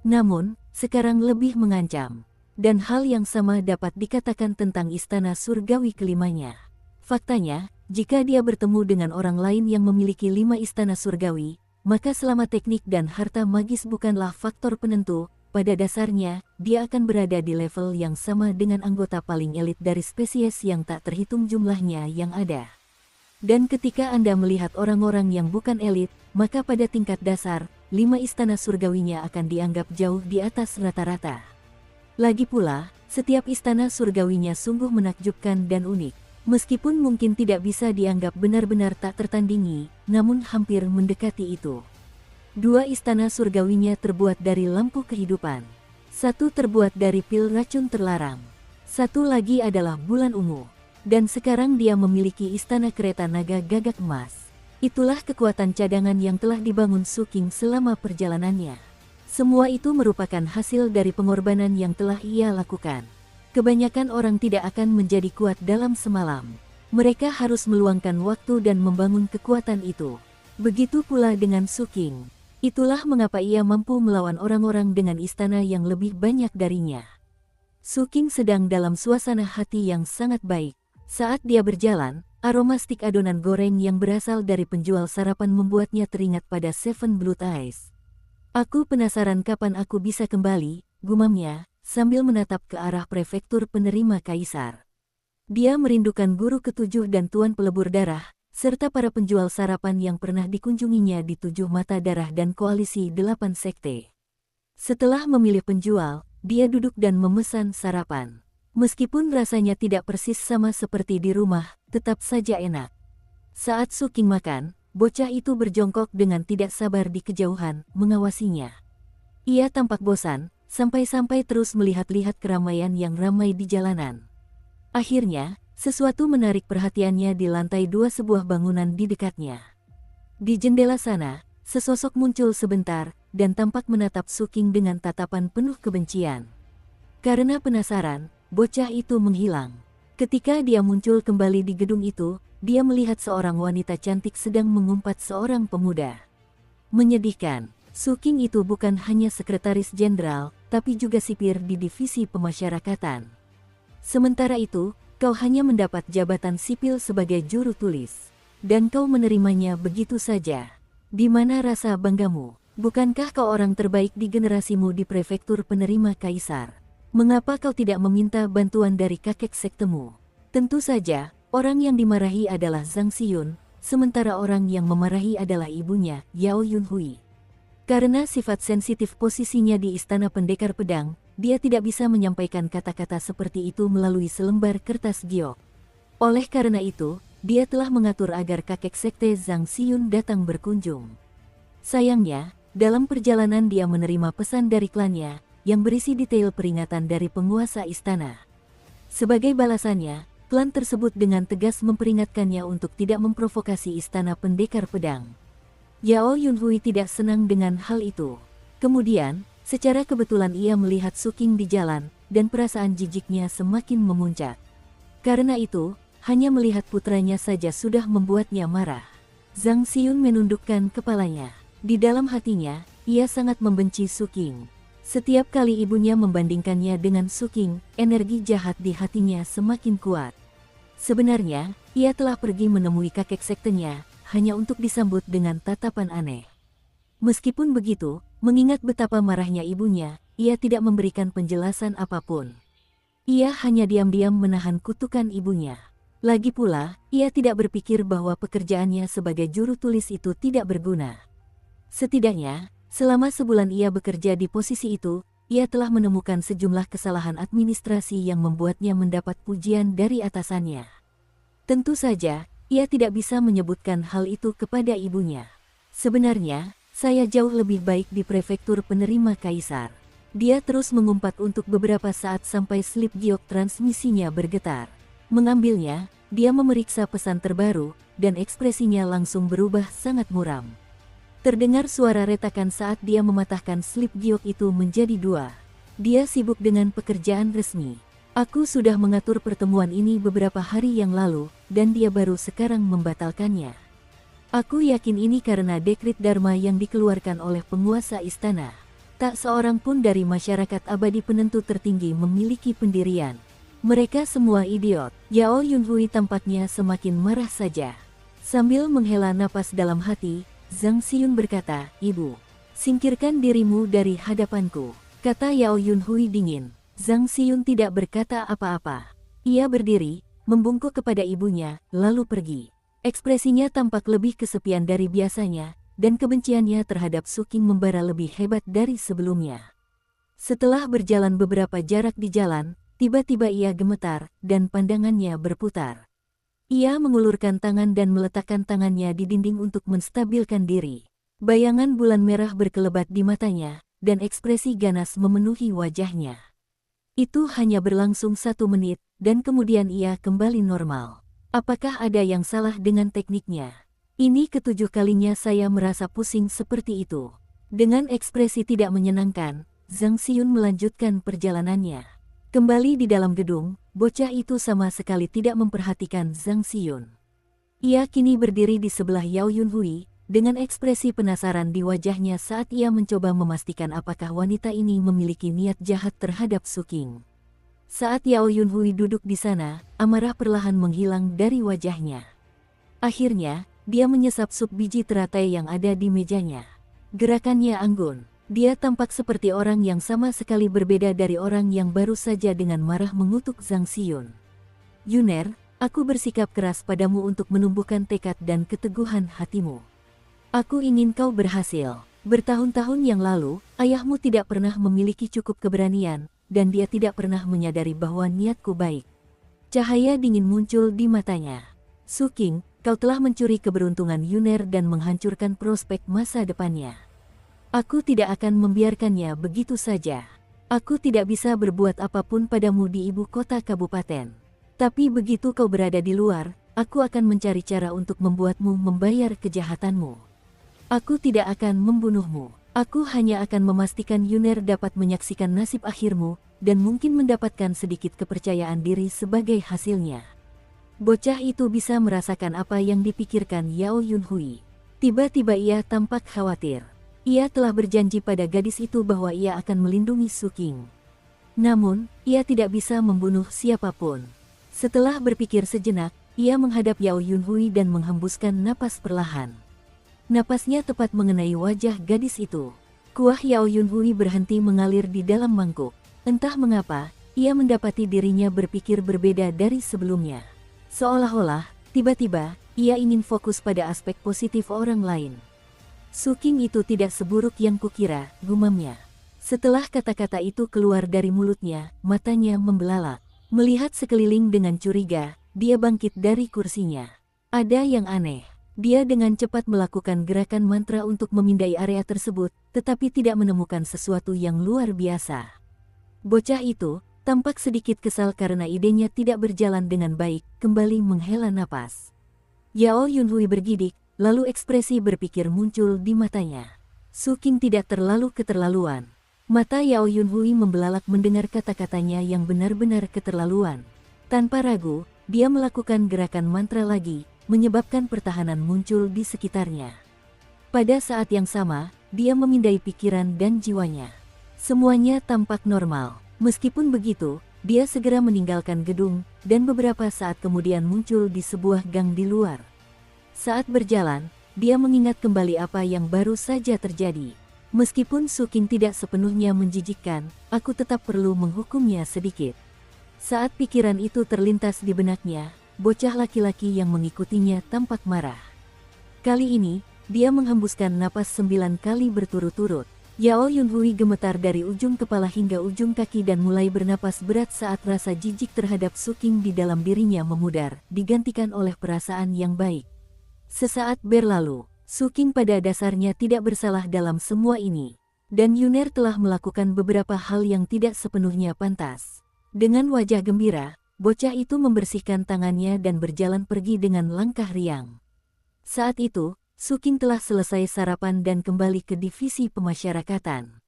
Namun, sekarang lebih mengancam. Dan hal yang sama dapat dikatakan tentang istana surgawi kelimanya. Faktanya, jika dia bertemu dengan orang lain yang memiliki 5 istana surgawi, maka selama teknik dan harta magis bukanlah faktor penentu, pada dasarnya, dia akan berada di level yang sama dengan anggota paling elit dari spesies yang tak terhitung jumlahnya yang ada. Dan ketika Anda melihat orang-orang yang bukan elit, maka pada tingkat dasar, 5 istana surgawinya akan dianggap jauh di atas rata-rata. Lagi pula, setiap istana surgawinya sungguh menakjubkan dan unik. Meskipun mungkin tidak bisa dianggap benar-benar tak tertandingi, namun hampir mendekati itu. 2 istana surgawinya terbuat dari lampu kehidupan. 1 terbuat dari pil racun terlarang. 1 lagi adalah bulan ungu. Dan sekarang dia memiliki istana kereta naga gagak emas. Itulah kekuatan cadangan yang telah dibangun Su King selama perjalanannya. Semua itu merupakan hasil dari pengorbanan yang telah ia lakukan. Kebanyakan orang tidak akan menjadi kuat dalam semalam. Mereka harus meluangkan waktu dan membangun kekuatan itu. Begitu pula dengan Su King. Itulah mengapa ia mampu melawan orang-orang dengan istana yang lebih banyak darinya. Su King sedang dalam suasana hati yang sangat baik. Saat dia berjalan, aroma stik adonan goreng yang berasal dari penjual sarapan membuatnya teringat pada Seven Blood Eyes. Aku penasaran kapan aku bisa kembali, gumamnya, sambil menatap ke arah prefektur penerima kaisar. Dia merindukan guru ketujuh dan tuan pelebur darah, serta para penjual sarapan yang pernah dikunjunginya di 7 mata darah dan koalisi 8 sekte. Setelah memilih penjual, dia duduk dan memesan sarapan. Meskipun rasanya tidak persis sama seperti di rumah, tetap saja enak. Saat Su King makan, bocah itu berjongkok dengan tidak sabar di kejauhan, mengawasinya. Ia tampak bosan, sampai-sampai terus melihat-lihat keramaian yang ramai di jalanan. Akhirnya, sesuatu menarik perhatiannya di lantai 2 sebuah bangunan di dekatnya. Di jendela sana, sesosok muncul sebentar, dan tampak menatap Su King dengan tatapan penuh kebencian. Karena penasaran, bocah itu menghilang. Ketika dia muncul kembali di gedung itu, dia melihat seorang wanita cantik sedang mengumpat seorang pemuda. Menyedihkan, Su King itu bukan hanya sekretaris jenderal, tapi juga sipir di divisi pemasyarakatan. Sementara itu, kau hanya mendapat jabatan sipil sebagai juru tulis. Dan kau menerimanya begitu saja. Di mana rasa banggamu? Bukankah kau orang terbaik di generasimu di prefektur penerima kaisar? Mengapa kau tidak meminta bantuan dari kakek sektemu? Tentu saja, orang yang dimarahi adalah Zhang Xiyun, sementara orang yang memarahi adalah ibunya, Yao Yunhui. Karena sifat sensitif posisinya di Istana Pendekar Pedang, dia tidak bisa menyampaikan kata-kata seperti itu melalui selembar kertas giok. Oleh karena itu, dia telah mengatur agar kakek sekte Zhang Xiyun datang berkunjung. Sayangnya, dalam perjalanan dia menerima pesan dari klannya, yang berisi detail peringatan dari penguasa istana. Sebagai balasannya, klan tersebut dengan tegas memperingatkannya untuk tidak memprovokasi Istana Pendekar Pedang. Yao Yunhui tidak senang dengan hal itu. Kemudian, secara kebetulan ia melihat Su King di jalan, dan perasaan jijiknya semakin memuncak. Karena itu, hanya melihat putranya saja sudah membuatnya marah. Zhang Xiyun menundukkan kepalanya. Di dalam hatinya, ia sangat membenci Su King. Setiap kali ibunya membandingkannya dengan Su King, energi jahat di hatinya semakin kuat. Sebenarnya, ia telah pergi menemui kakek sektenya, hanya untuk disambut dengan tatapan aneh. Meskipun begitu, mengingat betapa marahnya ibunya, ia tidak memberikan penjelasan apapun. Ia hanya diam-diam menahan kutukan ibunya. Lagi pula, ia tidak berpikir bahwa pekerjaannya sebagai juru tulis itu tidak berguna. Setidaknya, selama sebulan ia bekerja di posisi itu, ia telah menemukan sejumlah kesalahan administrasi yang membuatnya mendapat pujian dari atasannya. Tentu saja, ia tidak bisa menyebutkan hal itu kepada ibunya. Sebenarnya, saya jauh lebih baik di prefektur penerima kaisar. Dia terus mengumpat untuk beberapa saat sampai slip giok transmisinya bergetar. Mengambilnya, dia memeriksa pesan terbaru, dan ekspresinya langsung berubah sangat muram. Terdengar suara retakan saat dia mematahkan slip giok itu menjadi 2. Dia sibuk dengan pekerjaan resmi. Aku sudah mengatur pertemuan ini beberapa hari yang lalu, dan dia baru sekarang membatalkannya. Aku yakin ini karena dekrit Dharma yang dikeluarkan oleh penguasa istana. Tak seorang pun dari masyarakat abadi penentu tertinggi memiliki pendirian. Mereka semua idiot. Yao Yunhui tampaknya semakin marah saja. Sambil menghela napas dalam hati, Zhang Xiyun berkata, "Ibu, singkirkan dirimu dari hadapanku," kata Yao Yunhui dingin. Zhang Xiyun tidak berkata apa-apa. Ia berdiri, membungkuk kepada ibunya, lalu pergi. Ekspresinya tampak lebih kesepian dari biasanya, dan kebenciannya terhadap Su Qing membara lebih hebat dari sebelumnya. Setelah berjalan beberapa jarak di jalan, tiba-tiba ia gemetar, dan pandangannya berputar. Ia mengulurkan tangan dan meletakkan tangannya di dinding untuk menstabilkan diri. Bayangan bulan merah berkelebat di matanya, dan ekspresi ganas memenuhi wajahnya. Itu hanya berlangsung 1 menit, dan kemudian ia kembali normal. Apakah ada yang salah dengan tekniknya? Ini ke-7 kalinya saya merasa pusing seperti itu. Dengan ekspresi tidak menyenangkan, Zhang Xiyun melanjutkan perjalanannya. Kembali di dalam gedung, bocah itu sama sekali tidak memperhatikan Zhang Xiyun. Ia kini berdiri di sebelah Yao Yunhui, dengan ekspresi penasaran di wajahnya saat ia mencoba memastikan apakah wanita ini memiliki niat jahat terhadap Su Qing. Saat Yao Yunhui duduk di sana, amarah perlahan menghilang dari wajahnya. Akhirnya, dia menyesap sup biji teratai yang ada di mejanya. Gerakannya anggun. Dia tampak seperti orang yang sama sekali berbeda dari orang yang baru saja dengan marah mengutuk Zhang Xiyun. "Yuner, aku bersikap keras padamu untuk menumbuhkan tekad dan keteguhan hatimu. Aku ingin kau berhasil. Bertahun-tahun yang lalu, ayahmu tidak pernah memiliki cukup keberanian, dan dia tidak pernah menyadari bahwa niatku baik." Cahaya dingin muncul di matanya. "Su Qing, kau telah mencuri keberuntungan Yuner dan menghancurkan prospek masa depannya. Aku tidak akan membiarkannya begitu saja. Aku tidak bisa berbuat apapun padamu di ibu kota kabupaten. Tapi begitu kau berada di luar, aku akan mencari cara untuk membuatmu membayar kejahatanmu. Aku tidak akan membunuhmu. Aku hanya akan memastikan Yuner dapat menyaksikan nasib akhirmu, dan mungkin mendapatkan sedikit kepercayaan diri sebagai hasilnya." Bocah itu bisa merasakan apa yang dipikirkan Yao Yunhui. Tiba-tiba ia tampak khawatir. Ia telah berjanji pada gadis itu bahwa ia akan melindungi Su Qing. Namun, ia tidak bisa membunuh siapapun. Setelah berpikir sejenak, ia menghadap Yao Yunhui dan menghembuskan napas perlahan. Napasnya tepat mengenai wajah gadis itu. Kuah Yao Yunhui berhenti mengalir di dalam mangkuk. Entah mengapa, ia mendapati dirinya berpikir berbeda dari sebelumnya. Seolah-olah, tiba-tiba, ia ingin fokus pada aspek positif orang lain. "Su Qing itu tidak seburuk yang kukira," gumamnya. Setelah kata-kata itu keluar dari mulutnya, matanya membelalak. Melihat sekeliling dengan curiga, dia bangkit dari kursinya. Ada yang aneh. Dia dengan cepat melakukan gerakan mantra untuk memindai area tersebut, tetapi tidak menemukan sesuatu yang luar biasa. Bocah itu tampak sedikit kesal karena idenya tidak berjalan dengan baik, kembali menghela napas. Yao Yunhui bergidik, lalu ekspresi berpikir muncul di matanya. Su Qing tidak terlalu keterlaluan. Mata Yao Yunhui membelalak mendengar kata-katanya yang benar-benar keterlaluan. Tanpa ragu, dia melakukan gerakan mantra lagi, menyebabkan pertahanan muncul di sekitarnya. Pada saat yang sama, dia memindai pikiran dan jiwanya. Semuanya tampak normal. Meskipun begitu, dia segera meninggalkan gedung, dan beberapa saat kemudian muncul di sebuah gang di luar. Saat berjalan, dia mengingat kembali apa yang baru saja terjadi. "Meskipun Su Qing tidak sepenuhnya menjijikkan, aku tetap perlu menghukumnya sedikit." Saat pikiran itu terlintas di benaknya, bocah laki-laki yang mengikutinya tampak marah. Kali ini, dia menghembuskan napas 9 kali berturut-turut. Yao Yunhui gemetar dari ujung kepala hingga ujung kaki dan mulai bernapas berat saat rasa jijik terhadap Su Qing di dalam dirinya memudar, digantikan oleh perasaan yang baik. Sesaat berlalu, Su Qing pada dasarnya tidak bersalah dalam semua ini. Dan Yuner telah melakukan beberapa hal yang tidak sepenuhnya pantas. Dengan wajah gembira, bocah itu membersihkan tangannya dan berjalan pergi dengan langkah riang. Saat itu, Su Qing telah selesai sarapan dan kembali ke divisi pemasyarakatan.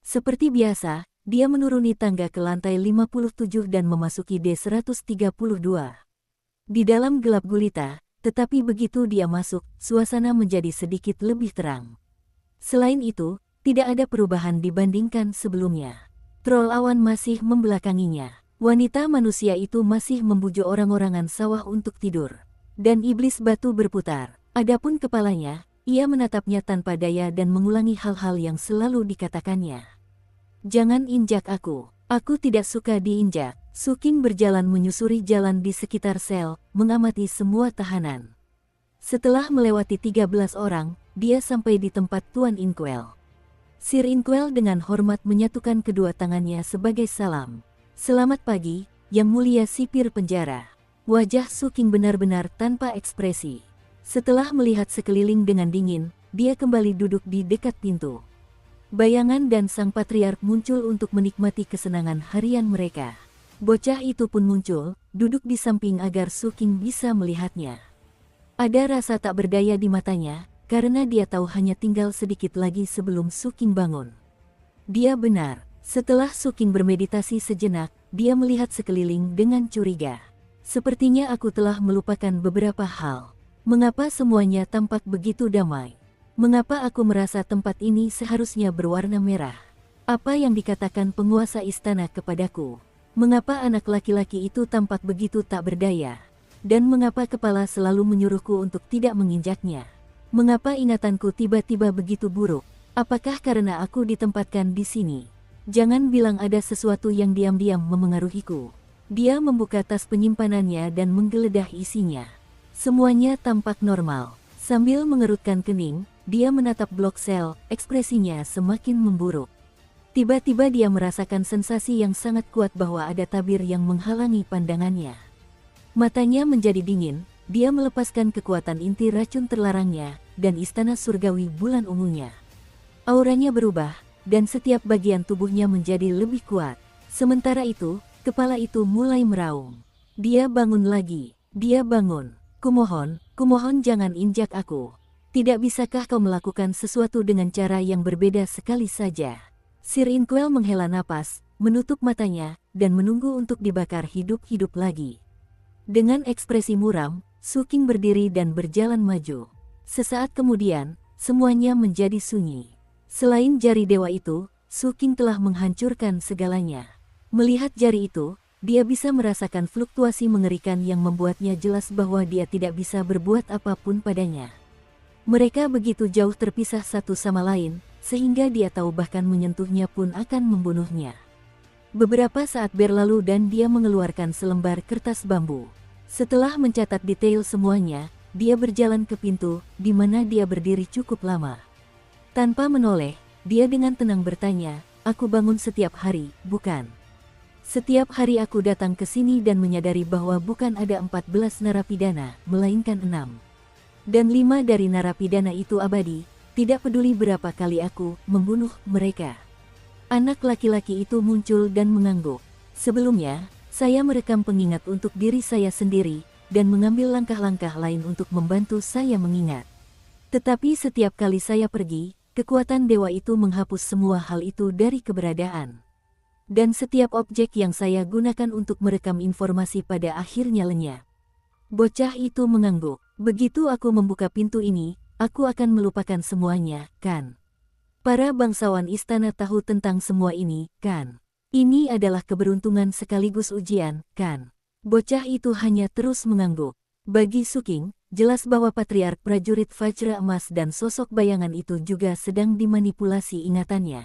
Seperti biasa, dia menuruni tangga ke lantai 57 dan memasuki D132. Di dalam gelap gulita, tetapi begitu dia masuk, suasana menjadi sedikit lebih terang. Selain itu, tidak ada perubahan dibandingkan sebelumnya. Troll awan masih membelakanginya. Wanita manusia itu masih membujuk orang-orangan sawah untuk tidur. Dan iblis batu berputar. Adapun kepalanya, ia menatapnya tanpa daya dan mengulangi hal-hal yang selalu dikatakannya. Jangan injak aku. Aku tidak suka diinjak. Suking berjalan menyusuri jalan di sekitar sel, mengamati semua tahanan. Setelah melewati 13 orang, dia sampai di tempat Tuan Inkwell. Sir Inkwell dengan hormat menyatukan kedua tangannya sebagai salam. Selamat pagi, Yang Mulia Sipir Penjara. Wajah Suking benar-benar tanpa ekspresi. Setelah melihat sekeliling dengan dingin, dia kembali duduk di dekat pintu. Bayangan dan sang patriark muncul untuk menikmati kesenangan harian mereka. Bocah itu pun muncul, duduk di samping agar Suking bisa melihatnya. Ada rasa tak berdaya di matanya, karena dia tahu hanya tinggal sedikit lagi sebelum Suking bangun. Dia benar, setelah Suking bermeditasi sejenak, dia melihat sekeliling dengan curiga. Sepertinya aku telah melupakan beberapa hal. Mengapa semuanya tampak begitu damai? Mengapa aku merasa tempat ini seharusnya berwarna merah? Apa yang dikatakan penguasa istana kepadaku? Mengapa anak laki-laki itu tampak begitu tak berdaya? Dan mengapa kepala selalu menyuruhku untuk tidak menginjaknya? Mengapa ingatanku tiba-tiba begitu buruk? Apakah karena aku ditempatkan di sini? Jangan bilang ada sesuatu yang diam-diam memengaruhiku. Dia membuka tas penyimpanannya dan menggeledah isinya. Semuanya tampak normal. Sambil mengerutkan kening, dia menatap blok sel, ekspresinya semakin memburuk. Tiba-tiba dia merasakan sensasi yang sangat kuat bahwa ada tabir yang menghalangi pandangannya. Matanya menjadi dingin, dia melepaskan kekuatan inti racun terlarangnya, dan istana surgawi bulan ungunya. Auranya berubah, dan setiap bagian tubuhnya menjadi lebih kuat. Sementara itu, kepala itu mulai meraung. Dia bangun lagi. Dia bangun. Kumohon jangan injak aku. Tidak bisakah kau melakukan sesuatu dengan cara yang berbeda sekali saja? Sir Inkwell menghela napas, menutup matanya, dan menunggu untuk dibakar hidup-hidup lagi. Dengan ekspresi muram, Suking berdiri dan berjalan maju. Sesaat kemudian, semuanya menjadi sunyi. Selain jari dewa itu, Suking telah menghancurkan segalanya. Melihat jari itu, dia bisa merasakan fluktuasi mengerikan yang membuatnya jelas bahwa dia tidak bisa berbuat apapun padanya. Mereka begitu jauh terpisah satu sama lain, sehingga dia tahu bahkan menyentuhnya pun akan membunuhnya. Beberapa saat berlalu dan dia mengeluarkan selembar kertas bambu. Setelah mencatat detail semuanya, dia berjalan ke pintu, di mana dia berdiri cukup lama. Tanpa menoleh, dia dengan tenang bertanya, "Aku bangun setiap hari, bukan? Setiap hari aku datang ke sini dan menyadari bahwa bukan ada 14 narapidana, melainkan 6. Dan 5 dari narapidana itu abadi, tidak peduli berapa kali aku membunuh mereka." Anak laki-laki itu muncul dan mengangguk. "Sebelumnya, saya merekam pengingat untuk diri saya sendiri, dan mengambil langkah-langkah lain untuk membantu saya mengingat. Tetapi setiap kali saya pergi, kekuatan dewa itu menghapus semua hal itu dari keberadaan. Dan setiap objek yang saya gunakan untuk merekam informasi pada akhirnya lenyap." Bocah itu mengangguk. "Begitu aku membuka pintu ini, aku akan melupakan semuanya, kan? Para bangsawan istana tahu tentang semua ini, kan? Ini adalah keberuntungan sekaligus ujian, kan?" Bocah itu hanya terus mengangguk. Bagi Suking, jelas bahwa patriark prajurit Vajra Emas dan sosok bayangan itu juga sedang dimanipulasi ingatannya.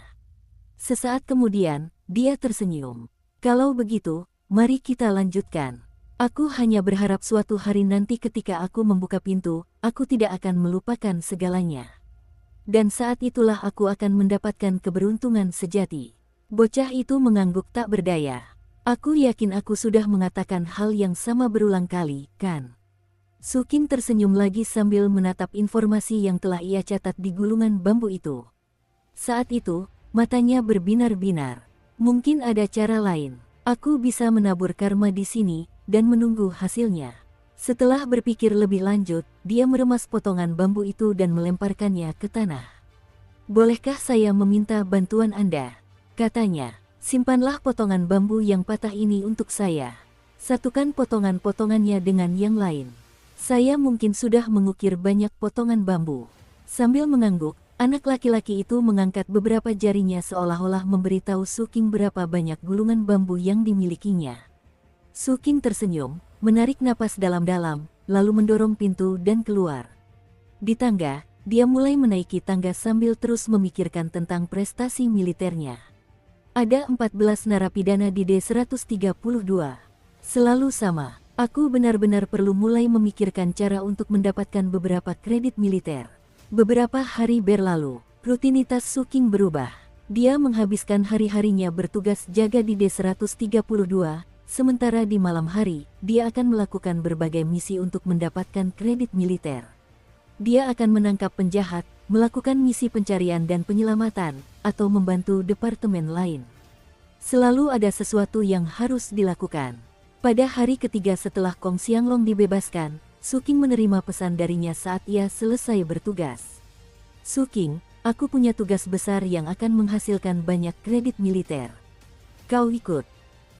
Sesaat kemudian, dia tersenyum. "Kalau begitu, mari kita lanjutkan. Aku hanya berharap suatu hari nanti ketika aku membuka pintu, aku tidak akan melupakan segalanya. Dan saat itulah aku akan mendapatkan keberuntungan sejati." Bocah itu mengangguk tak berdaya. "Aku yakin aku sudah mengatakan hal yang sama berulang kali, kan?" Suking tersenyum lagi sambil menatap informasi yang telah ia catat di gulungan bambu itu. Saat itu, matanya berbinar-binar. "Mungkin ada cara lain. Aku bisa menabur karma di sini, dan menunggu hasilnya." Setelah berpikir lebih lanjut, dia meremas potongan bambu itu dan melemparkannya ke tanah. "Bolehkah saya meminta bantuan Anda?" katanya. Simpanlah potongan bambu yang patah ini untuk saya. Satukan potongan-potongannya dengan yang lain. Saya mungkin sudah mengukir banyak potongan bambu. Sambil mengangguk, anak laki-laki itu mengangkat beberapa jarinya seolah-olah memberitahu Su King berapa banyak gulungan bambu yang dimilikinya. Su King tersenyum, menarik napas dalam-dalam, lalu mendorong pintu dan keluar. Di tangga, dia mulai menaiki tangga sambil terus memikirkan tentang prestasi militernya. Ada 14 narapidana di D-132. Selalu sama, aku benar-benar perlu mulai memikirkan cara untuk mendapatkan beberapa kredit militer. Beberapa hari berlalu, rutinitas Su King berubah. Dia menghabiskan hari-harinya bertugas jaga di D-132, sementara di malam hari, dia akan melakukan berbagai misi untuk mendapatkan kredit militer. Dia akan menangkap penjahat, melakukan misi pencarian dan penyelamatan, atau membantu departemen lain. Selalu ada sesuatu yang harus dilakukan. Pada hari ketiga setelah Kong Xianglong dibebaskan, Su King menerima pesan darinya saat ia selesai bertugas. Su King, aku punya tugas besar yang akan menghasilkan banyak kredit militer. Kau ikut.